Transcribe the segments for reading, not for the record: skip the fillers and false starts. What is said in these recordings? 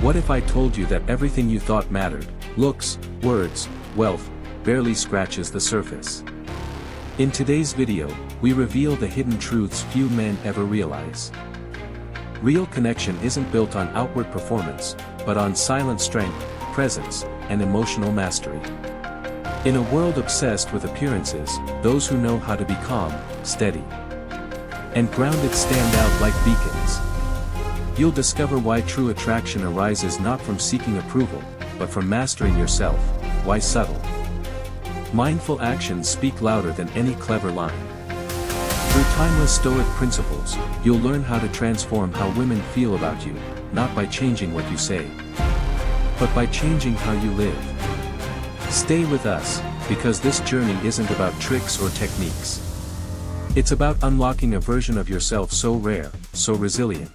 What if I told you that everything you thought mattered, looks, words, wealth, barely scratches the surface? In today's video, we reveal the hidden truths few men ever realize. Real connection isn't built on outward performance, but on silent strength, presence, and emotional mastery. In a world obsessed with appearances, those who know how to be calm, steady, and grounded stand out like beacons. You'll discover why true attraction arises not from seeking approval, but from mastering yourself. Why subtle, mindful actions speak louder than any clever line. Through timeless Stoic principles, you'll learn how to transform how women feel about you, not by changing what you say, but by changing how you live. Stay with us, because this journey isn't about tricks or techniques. It's about unlocking a version of yourself so rare, so resilient,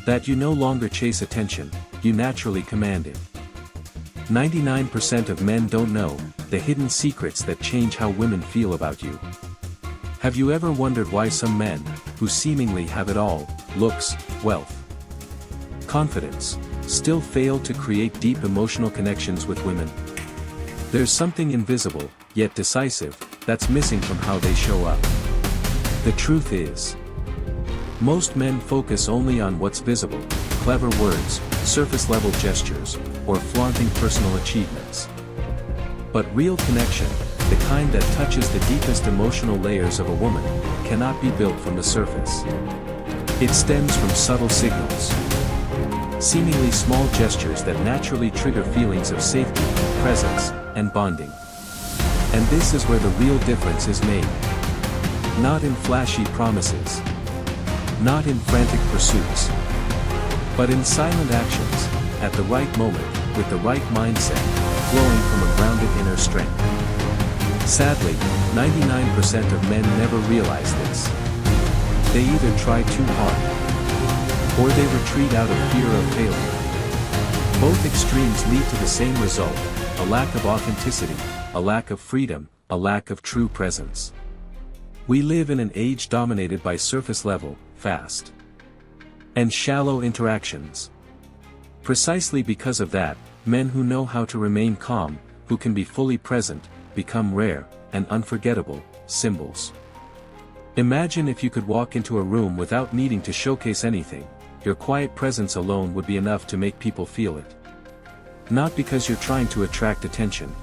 that you no longer chase attention, you naturally command it. 99% of men don't know the hidden secrets that change how women feel about you. Have you ever wondered why some men, who seemingly have it all, looks, wealth, confidence, still fail to create deep emotional connections with women? There's something invisible, yet decisive, that's missing from how they show up. The truth is, most men focus only on what's visible, clever words, surface-level gestures, or flaunting personal achievements. But real connection, the kind that touches the deepest emotional layers of a woman, cannot be built from the surface. It stems from subtle signals, seemingly small gestures that naturally trigger feelings of safety, presence, and bonding. And this is where the real difference is made. Not in flashy promises, not in frantic pursuits, but in silent actions, at the right moment, with the right mindset, flowing from a grounded inner strength. Sadly, 99% of men never realize this. They either try too hard, or they retreat out of fear of failure. Both extremes lead to the same result, a lack of authenticity, a lack of freedom, a lack of true presence. We live in an age dominated by surface-level, fast, and shallow interactions. Precisely because of that, men who know how to remain calm, who can be fully present, become rare, and unforgettable, symbols. Imagine if you could walk into a room without needing to showcase anything. Your quiet presence alone would be enough to make people feel it. Not because you're trying to attract attention,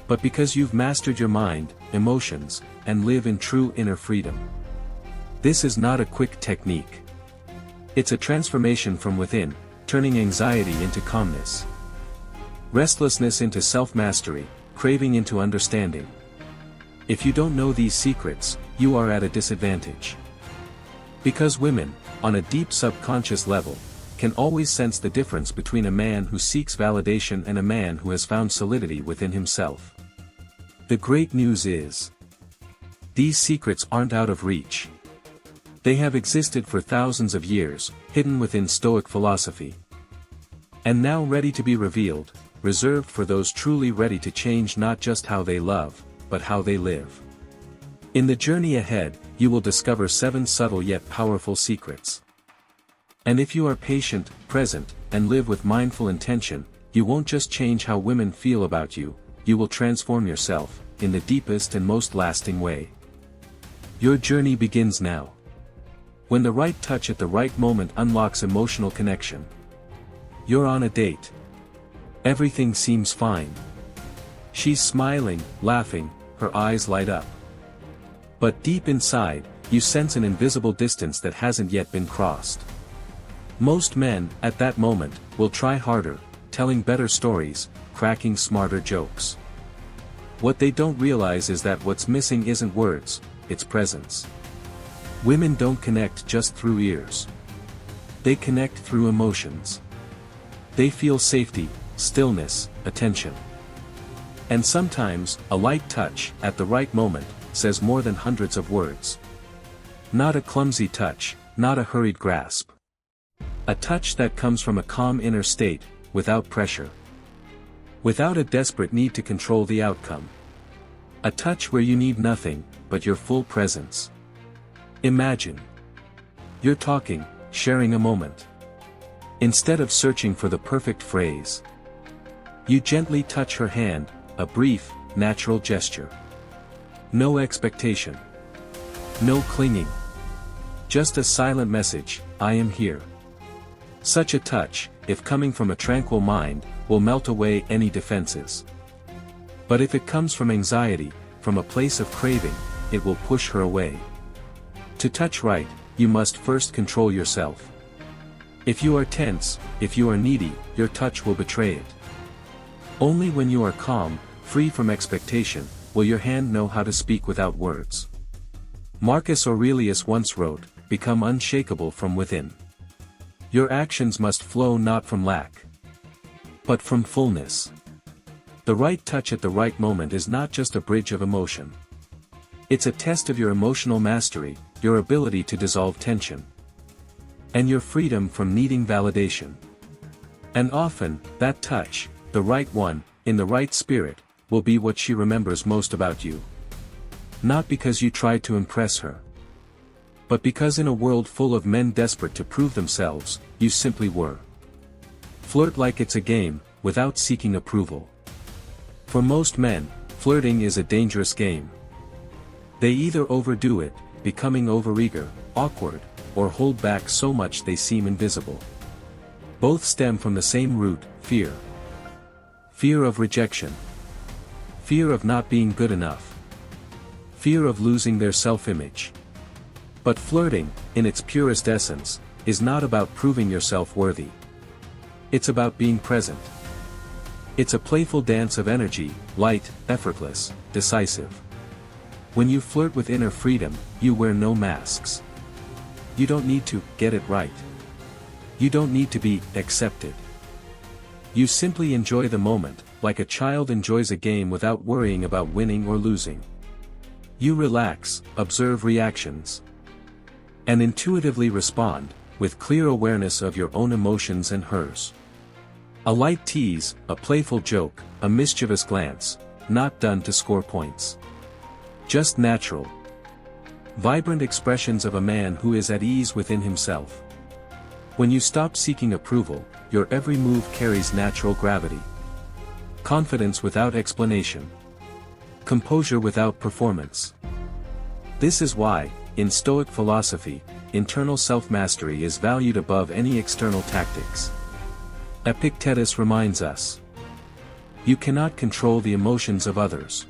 but because you've mastered your mind, emotions, and live in true inner freedom. This is not a quick technique. It's a transformation from within, turning anxiety into calmness, restlessness into self-mastery, craving into understanding. If you don't know these secrets, you are at a disadvantage. Because women, on a deep subconscious level, can always sense the difference between a man who seeks validation and a man who has found solidity within himself. The great news is, these secrets aren't out of reach. They have existed for thousands of years, hidden within Stoic philosophy, and now ready to be revealed, reserved for those truly ready to change not just how they love, but how they live. In the journey ahead, you will discover 7 subtle yet powerful secrets. And if you are patient, present, and live with mindful intention, you won't just change how women feel about you, you will transform yourself, in the deepest and most lasting way. Your journey begins now. When the right touch at the right moment unlocks emotional connection. You're on a date. Everything seems fine. She's smiling, laughing, her eyes light up. But deep inside, you sense an invisible distance that hasn't yet been crossed. Most men, at that moment, will try harder, telling better stories, cracking smarter jokes. What they don't realize is that what's missing isn't words, it's presence. Women don't connect just through ears. They connect through emotions. They feel safety, stillness, attention. And sometimes, a light touch, at the right moment, says more than hundreds of words. Not a clumsy touch, not a hurried grasp. A touch that comes from a calm inner state, without pressure. Without a desperate need to control the outcome. A touch where you need nothing, but your full presence. Imagine. You're talking, sharing a moment. Instead of searching for the perfect phrase, you gently touch her hand, a brief, natural gesture. No expectation. No clinging. Just a silent message, I am here. Such a touch, if coming from a tranquil mind, will melt away any defenses. But if it comes from anxiety, from a place of craving, it will push her away. To touch right, you must first control yourself. If you are tense, if you are needy, your touch will betray it. Only when you are calm, free from expectation, will your hand know how to speak without words. Marcus Aurelius once wrote, "Become unshakable from within." Your actions must flow not from lack, but from fullness. The right touch at the right moment is not just a bridge of emotion. It's a test of your emotional mastery, your ability to dissolve tension, and your freedom from needing validation. And often, that touch, the right one, in the right spirit, will be what she remembers most about you. Not because you tried to impress her, but because in a world full of men desperate to prove themselves, you simply were. Flirt like it's a game, without seeking approval. For most men, flirting is a dangerous game. They either overdo it, becoming overeager, awkward, or hold back so much they seem invisible. Both stem from the same root, fear. Fear of rejection. Fear of not being good enough. Fear of losing their self-image. But flirting, in its purest essence, is not about proving yourself worthy. It's about being present. It's a playful dance of energy, light, effortless, decisive. When you flirt with inner freedom, you wear no masks. You don't need to get it right. You don't need to be accepted. You simply enjoy the moment, like a child enjoys a game without worrying about winning or losing. You relax, observe reactions, and intuitively respond, with clear awareness of your own emotions and hers. A light tease, a playful joke, a mischievous glance, not done to score points. Just natural, vibrant expressions of a man who is at ease within himself. When you stop seeking approval, your every move carries natural gravity. Confidence without explanation. Composure without performance. This is why, in Stoic philosophy, internal self-mastery is valued above any external tactics. Epictetus reminds us, you cannot control the emotions of others,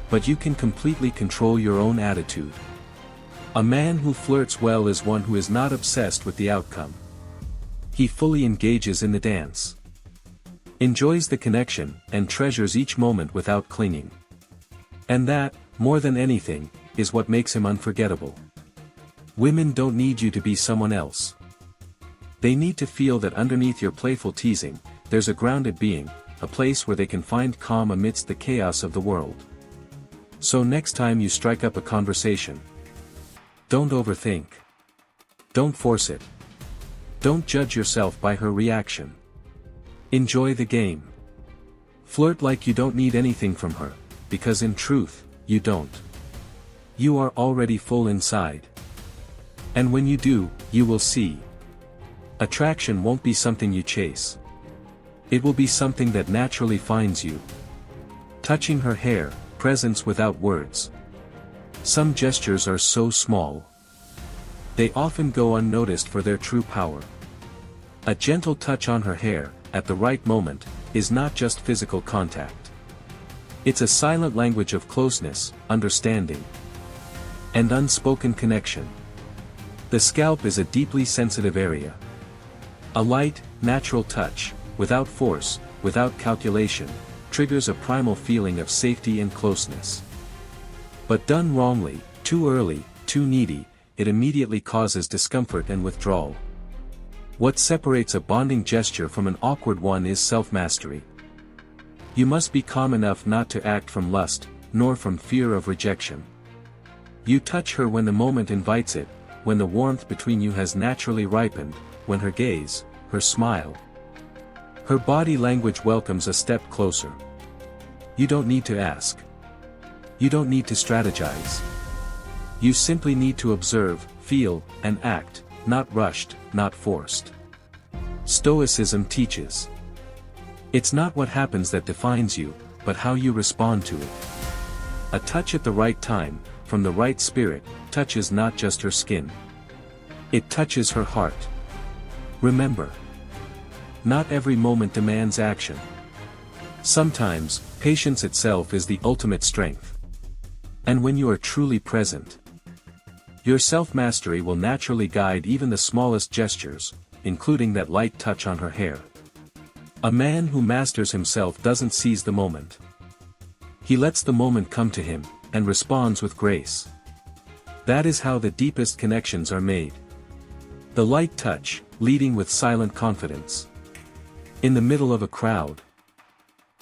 but you can completely control your own attitude. A man who flirts well is one who is not obsessed with the outcome. He fully engages in the dance, enjoys the connection, and treasures each moment without clinging. And that, more than anything, is what makes him unforgettable. Women don't need you to be someone else. They need to feel that underneath your playful teasing, there's a grounded being, a place where they can find calm amidst the chaos of the world. So next time you strike up a conversation, don't overthink. Don't force it. Don't judge yourself by her reaction. Enjoy the game. Flirt like you don't need anything from her, because in truth, you don't. You are already full inside. And when you do, you will see. Attraction won't be something you chase. It will be something that naturally finds you. Touching her hair, presence without words. Some gestures are so small. They often go unnoticed for their true power. A gentle touch on her hair, at the right moment, is not just physical contact. It's a silent language of closeness, understanding, and unspoken connection. The scalp is a deeply sensitive area. A light, natural touch, without force, without calculation, triggers a primal feeling of safety and closeness. But done wrongly, too early, too needy, it immediately causes discomfort and withdrawal. What separates a bonding gesture from an awkward one is self-mastery. You must be calm enough not to act from lust, nor from fear of rejection. You touch her when the moment invites it, when the warmth between you has naturally ripened, when her gaze, her smile, her body language welcomes a step closer. You don't need to ask. You don't need to strategize. You simply need to observe, feel, and act, not rushed, not forced. Stoicism teaches. It's not what happens that defines you, but how you respond to it. A touch at the right time, from the right spirit, touches not just her skin. It touches her heart. Remember, not every moment demands action. Sometimes, patience itself is the ultimate strength. And when you are truly present, your self-mastery will naturally guide even the smallest gestures, including that light touch on her hair. A man who masters himself doesn't seize the moment. He lets the moment come to him, and responds with grace. That is how the deepest connections are made. The light touch, leading with silent confidence. In the middle of a crowd.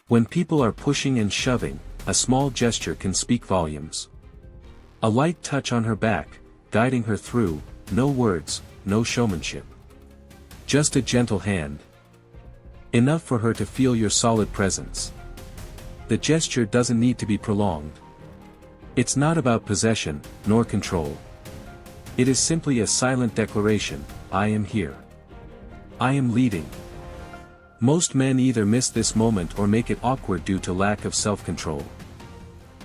When people are pushing and shoving, a small gesture can speak volumes. A light touch on her back, guiding her through, no words, no showmanship. Just a gentle hand. Enough for her to feel your solid presence. The gesture doesn't need to be prolonged. It's not about possession, nor control. It is simply a silent declaration, I am here. I am leading. Most men either miss this moment or make it awkward due to lack of self-control.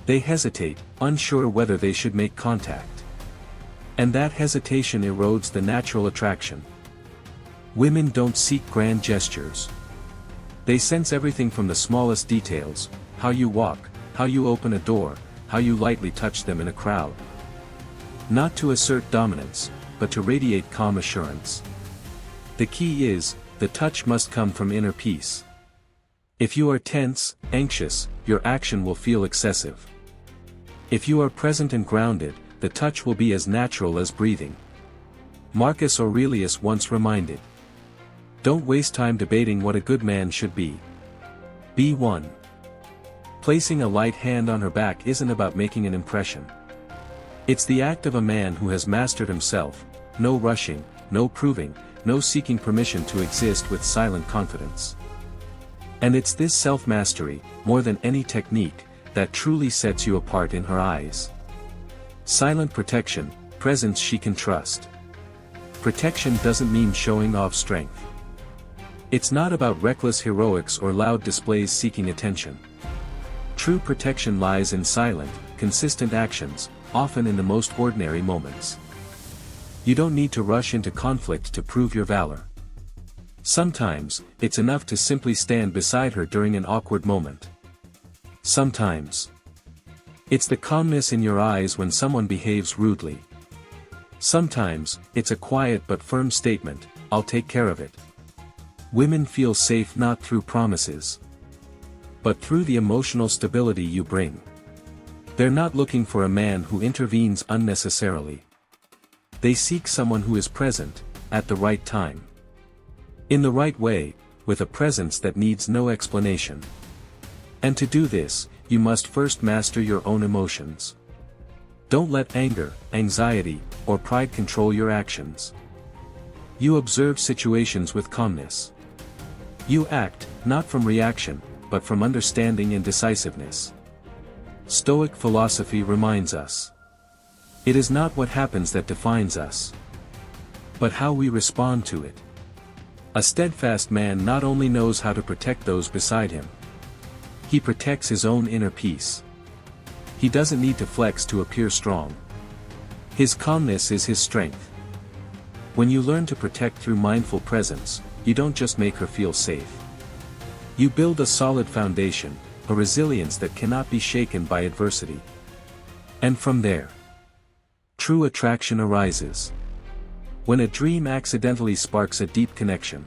They hesitate, unsure whether they should make contact. And that hesitation erodes the natural attraction. Women don't seek grand gestures. They sense everything from the smallest details, how you walk, how you open a door, how you lightly touch them in a crowd. Not to assert dominance, but to radiate calm assurance. The key is, the touch must come from inner peace. If you are tense, anxious, your action will feel excessive. If you are present and grounded, the touch will be as natural as breathing. Marcus Aurelius once reminded. Don't waste time debating what a good man should be. Be one. Placing a light hand on her back isn't about making an impression. It's the act of a man who has mastered himself, no rushing, no proving, no seeking permission to exist with silent confidence. And it's this self-mastery, more than any technique, that truly sets you apart in her eyes. Silent protection, presence she can trust. Protection doesn't mean showing off strength. It's not about reckless heroics or loud displays seeking attention. True protection lies in silent, consistent actions, often in the most ordinary moments. You don't need to rush into conflict to prove your valor. Sometimes, it's enough to simply stand beside her during an awkward moment. Sometimes, it's the calmness in your eyes when someone behaves rudely. Sometimes, it's a quiet but firm statement, I'll take care of it. Women feel safe not through promises, but through the emotional stability you bring. They're not looking for a man who intervenes unnecessarily. They seek someone who is present, at the right time. In the right way, with a presence that needs no explanation. And to do this, you must first master your own emotions. Don't let anger, anxiety, or pride control your actions. You observe situations with calmness. You act, not from reaction, but from understanding and decisiveness. Stoic philosophy reminds us. It is not what happens that defines us, but how we respond to it. A steadfast man not only knows how to protect those beside him, he protects his own inner peace. He doesn't need to flex to appear strong. His calmness is his strength. When you learn to protect through mindful presence, you don't just make her feel safe. You build a solid foundation, a resilience that cannot be shaken by adversity. And from there, true attraction arises. When a dream accidentally sparks a deep connection.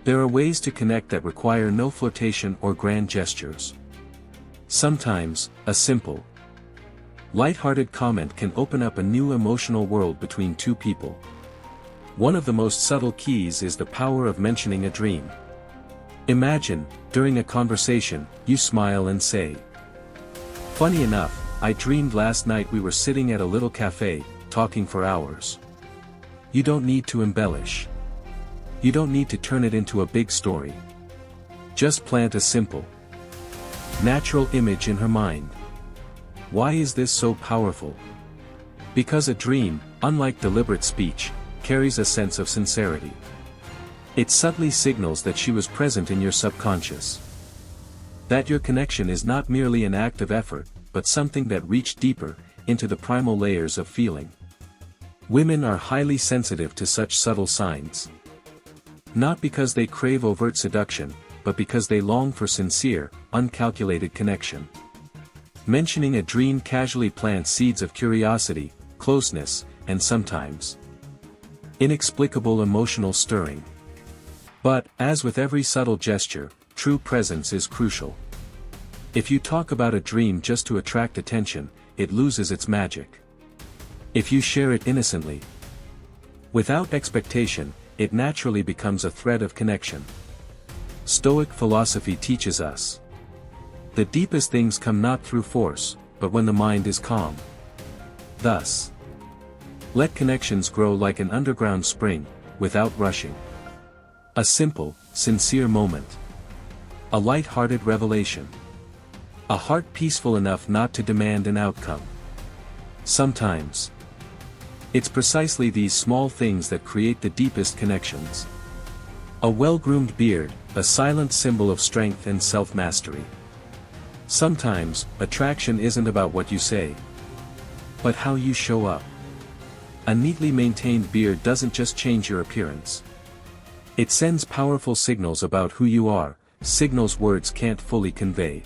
There are ways to connect that require no flirtation or grand gestures. Sometimes, a simple, light-hearted comment can open up a new emotional world between two people. One of the most subtle keys is the power of mentioning a dream. Imagine, during a conversation, you smile and say, "Funny enough, I dreamed last night we were sitting at a little cafe, talking for hours." You don't need to embellish. You don't need to turn it into a big story. Just plant a simple, natural image in her mind. Why is this so powerful? Because a dream, unlike deliberate speech, carries a sense of sincerity. It subtly signals that she was present in your subconscious. That your connection is not merely an act of effort, but something that reached deeper, into the primal layers of feeling. Women are highly sensitive to such subtle signs. Not because they crave overt seduction, but because they long for sincere, uncalculated connection. Mentioning a dream casually plants seeds of curiosity, closeness, and sometimes inexplicable emotional stirring. But, as with every subtle gesture, true presence is crucial. If you talk about a dream just to attract attention, it loses its magic. If you share it innocently, without expectation, it naturally becomes a thread of connection. Stoic philosophy teaches us. The deepest things come not through force, but when the mind is calm. Thus, let connections grow like an underground spring, without rushing. A simple, sincere moment. A light-hearted revelation. A heart peaceful enough not to demand an outcome. Sometimes, it's precisely these small things that create the deepest connections. A well-groomed beard, a silent symbol of strength and self-mastery. Sometimes, attraction isn't about what you say, but how you show up. A neatly maintained beard doesn't just change your appearance. It sends powerful signals about who you are, signals words can't fully convey.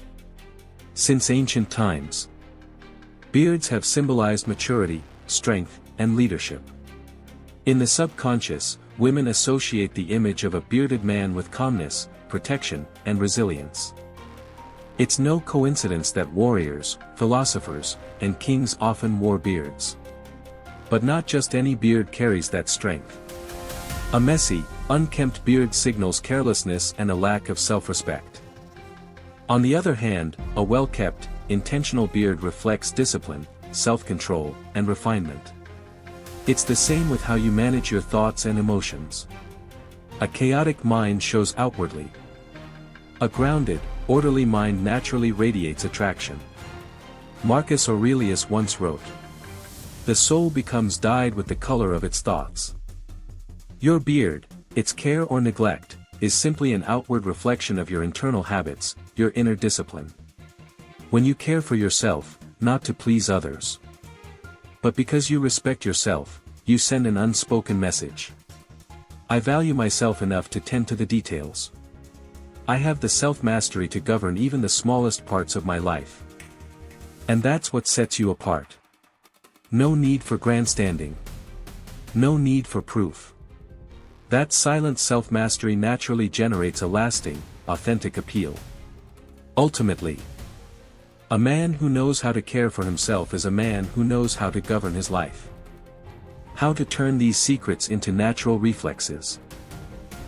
Since ancient times, beards have symbolized maturity, strength, and leadership. In the subconscious, women associate the image of a bearded man with calmness, protection, and resilience. It's no coincidence that warriors, philosophers, and kings often wore beards. But not just any beard carries that strength. A messy, unkempt beard signals carelessness and a lack of self-respect. On the other hand, a well-kept, intentional beard reflects discipline, self-control, and refinement. It's the same with how you manage your thoughts and emotions. A chaotic mind shows outwardly. A grounded, orderly mind naturally radiates attraction. Marcus Aurelius once wrote, "The soul becomes dyed with the color of its thoughts." Your beard, its care or neglect, is simply an outward reflection of your internal habits, your inner discipline. When you care for yourself, not to please others, but because you respect yourself, you send an unspoken message. I value myself enough to tend to the details. I have the self-mastery to govern even the smallest parts of my life. And that's what sets you apart. No need for grandstanding. No need for proof. That silent self-mastery naturally generates a lasting, authentic appeal. Ultimately, a man who knows how to care for himself is a man who knows how to govern his life. How to turn these secrets into natural reflexes.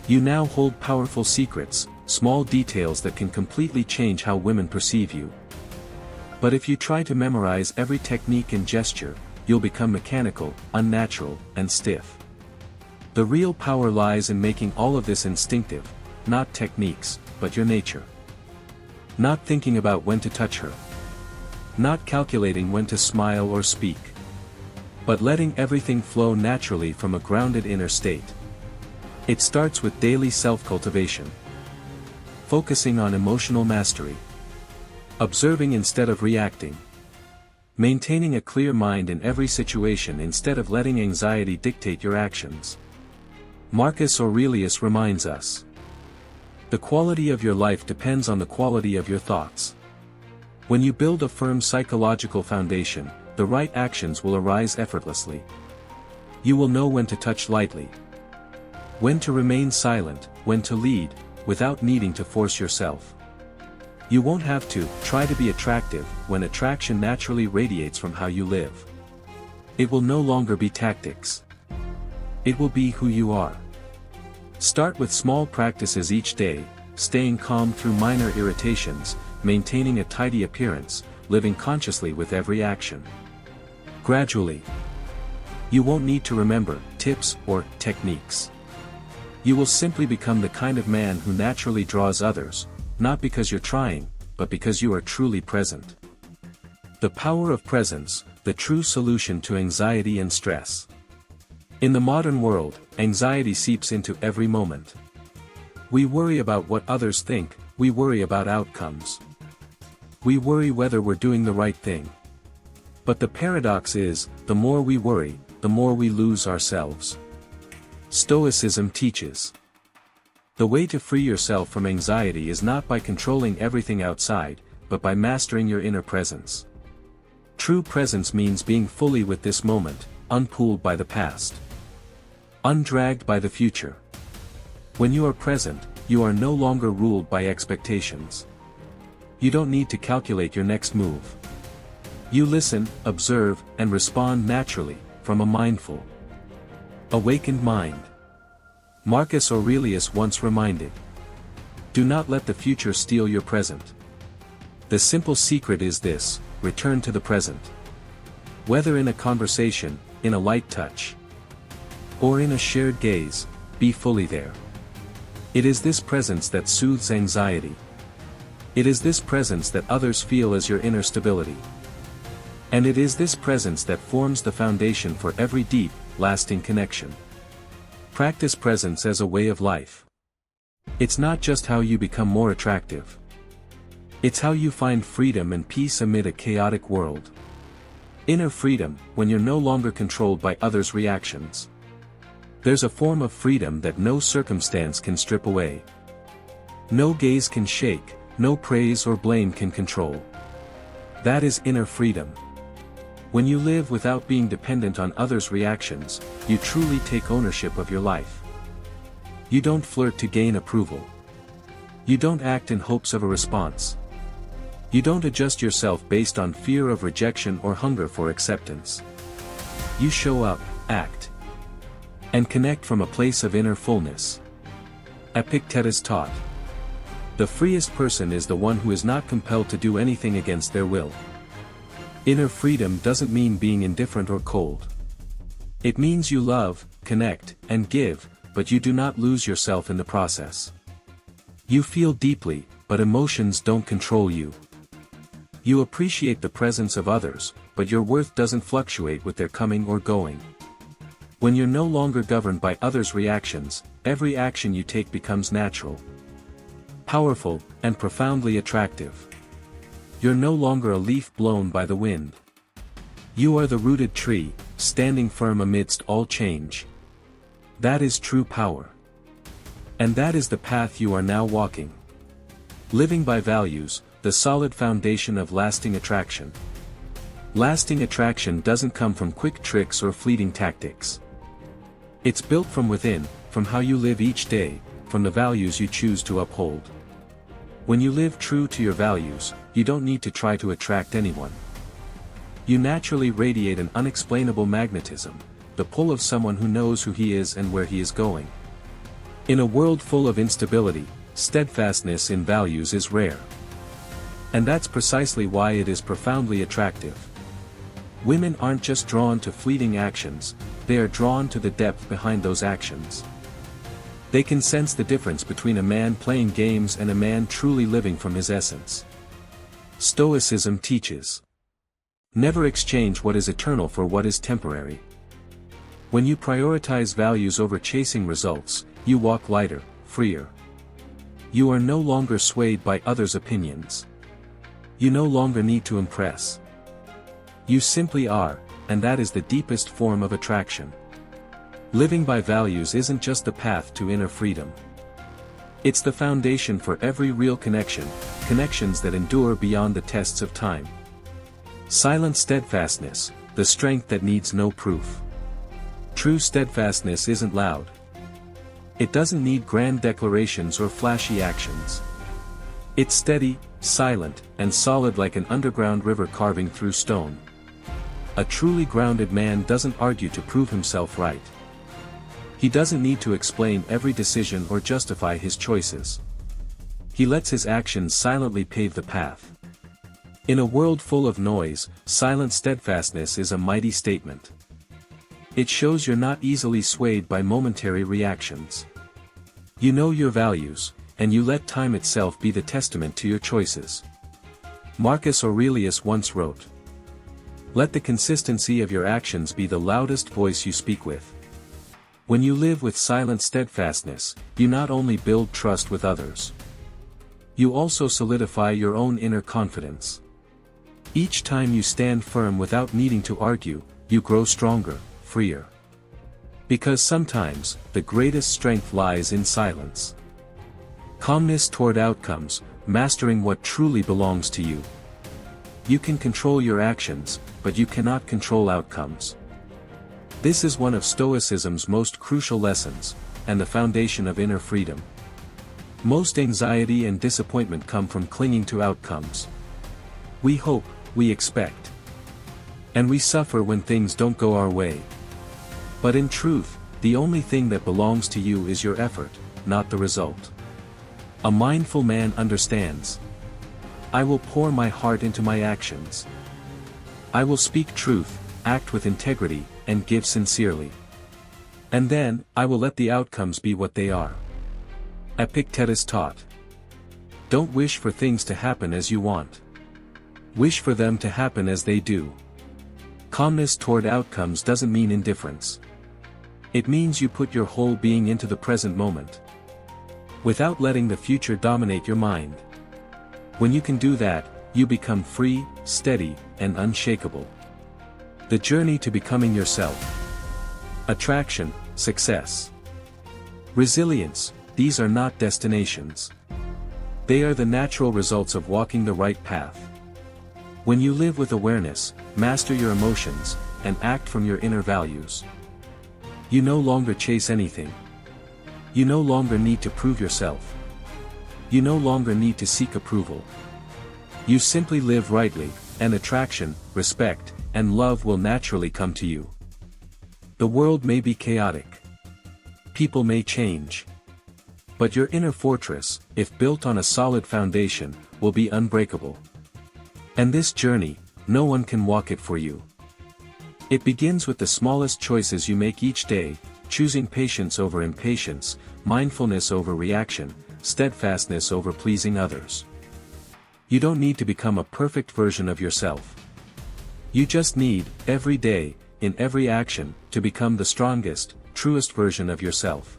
You now hold powerful secrets, small details that can completely change how women perceive you. But if you try to memorize every technique and gesture, you'll become mechanical, unnatural, and stiff. The real power lies in making all of this instinctive, not techniques, but your nature. Not thinking about when to touch her. Not calculating when to smile or speak. But letting everything flow naturally from a grounded inner state. It starts with daily self-cultivation. Focusing on emotional mastery. Observing instead of reacting. Maintaining a clear mind in every situation instead of letting anxiety dictate your actions. Marcus Aurelius reminds us. The quality of your life depends on the quality of your thoughts. When you build a firm psychological foundation, the right actions will arise effortlessly. You will know when to touch lightly. When to remain silent, when to lead, without needing to force yourself. You won't have to try to be attractive when attraction naturally radiates from how you live. It will no longer be tactics. It will be who you are. Start with small practices each day, staying calm through minor irritations, maintaining a tidy appearance, living consciously with every action. Gradually, you won't need to remember tips or techniques. You will simply become the kind of man who naturally draws others, not because you're trying, but because you are truly present. The power of presence, the true solution to anxiety and stress. In the modern world, anxiety seeps into every moment. We worry about what others think, we worry about outcomes. We worry whether we're doing the right thing. But the paradox is, the more we worry, the more we lose ourselves. Stoicism teaches: the way to free yourself from anxiety is not by controlling everything outside, but by mastering your inner presence. True presence means being fully with this moment, unpulled by the past, undragged by the future. When you are present, you are no longer ruled by expectations. You don't need to calculate your next move. You listen, observe, and respond naturally, from a mindful, awakened mind. Marcus Aurelius once reminded: do not let the future steal your present. The simple secret is this: return to the present. Whether in a conversation, in a light touch, or in a shared gaze, be fully there. It is this presence that soothes anxiety. It is this presence that others feel as your inner stability. And it is this presence that forms the foundation for every deep, lasting connection. Practice presence as a way of life. It's not just how you become more attractive. It's how you find freedom and peace amid a chaotic world. Inner freedom, when you're no longer controlled by others' reactions. There's a form of freedom that no circumstance can strip away. No gaze can shake, no praise or blame can control. That is inner freedom. When you live without being dependent on others' reactions, you truly take ownership of your life. You don't flirt to gain approval. You don't act in hopes of a response. You don't adjust yourself based on fear of rejection or hunger for acceptance. You show up, act, and connect from a place of inner fullness. Epictetus taught: the freest person is the one who is not compelled to do anything against their will. Inner freedom doesn't mean being indifferent or cold. It means you love, connect, and give, but you do not lose yourself in the process. You feel deeply, but emotions don't control you. You appreciate the presence of others, but your worth doesn't fluctuate with their coming or going. When you're no longer governed by others' reactions, every action you take becomes natural, powerful, and profoundly attractive. You're no longer a leaf blown by the wind. You are the rooted tree, standing firm amidst all change. That is true power. And that is the path you are now walking. Living by values, the solid foundation of lasting attraction. Lasting attraction doesn't come from quick tricks or fleeting tactics. It's built from within, from how you live each day, from the values you choose to uphold. When you live true to your values, you don't need to try to attract anyone. You naturally radiate an unexplainable magnetism, the pull of someone who knows who he is and where he is going. In a world full of instability, steadfastness in values is rare. And that's precisely why it is profoundly attractive. Women aren't just drawn to fleeting actions, they are drawn to the depth behind those actions. They can sense the difference between a man playing games and a man truly living from his essence. Stoicism teaches: never exchange what is eternal for what is temporary. When you prioritize values over chasing results, you walk lighter, freer. You are no longer swayed by others' opinions. You no longer need to impress. You simply are, and that is the deepest form of attraction. Living by values isn't just the path to inner freedom. It's the foundation for every real connection, connections that endure beyond the tests of time. Silent steadfastness, the strength that needs no proof. True steadfastness isn't loud. It doesn't need grand declarations or flashy actions. It's steady, silent, and solid like an underground river carving through stone. A truly grounded man doesn't argue to prove himself right. He doesn't need to explain every decision or justify his choices. He lets his actions silently pave the path. In a world full of noise, silent steadfastness is a mighty statement. It shows you're not easily swayed by momentary reactions. You know your values, and you let time itself be the testament to your choices. Marcus Aurelius once wrote: let the consistency of your actions be the loudest voice you speak with. When you live with silent steadfastness, you not only build trust with others, you also solidify your own inner confidence. Each time you stand firm without needing to argue, you grow stronger, freer. Because sometimes, the greatest strength lies in silence. Calmness toward outcomes, mastering what truly belongs to you. You can control your actions, but you cannot control outcomes. This is one of Stoicism's most crucial lessons, and the foundation of inner freedom. Most anxiety and disappointment come from clinging to outcomes. We hope, we expect, and we suffer when things don't go our way. But in truth, the only thing that belongs to you is your effort, not the result. A mindful man understands. I will pour my heart into my actions. I will speak truth, act with integrity, and give sincerely. And then, I will let the outcomes be what they are. Epictetus taught. Don't wish for things to happen as you want. Wish for them to happen as they do. Calmness toward outcomes doesn't mean indifference. It means you put your whole being into the present moment, without letting the future dominate your mind. When you can do that, you become free, steady, and unshakable. The journey to becoming yourself. Attraction, success, resilience, these are not destinations. They are the natural results of walking the right path. When you live with awareness, master your emotions, and act from your inner values, you no longer chase anything. You no longer need to prove yourself. You no longer need to seek approval. You simply live rightly, and attraction, respect, and love will naturally come to you. The world may be chaotic. People may change. But your inner fortress, if built on a solid foundation, will be unbreakable. And this journey, no one can walk it for you. It begins with the smallest choices you make each day, choosing patience over impatience, mindfulness over reaction, steadfastness over pleasing others. You don't need to become a perfect version of yourself. You just need, every day, in every action, to become the strongest, truest version of yourself.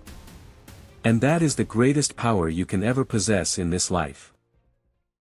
And that is the greatest power you can ever possess in this life.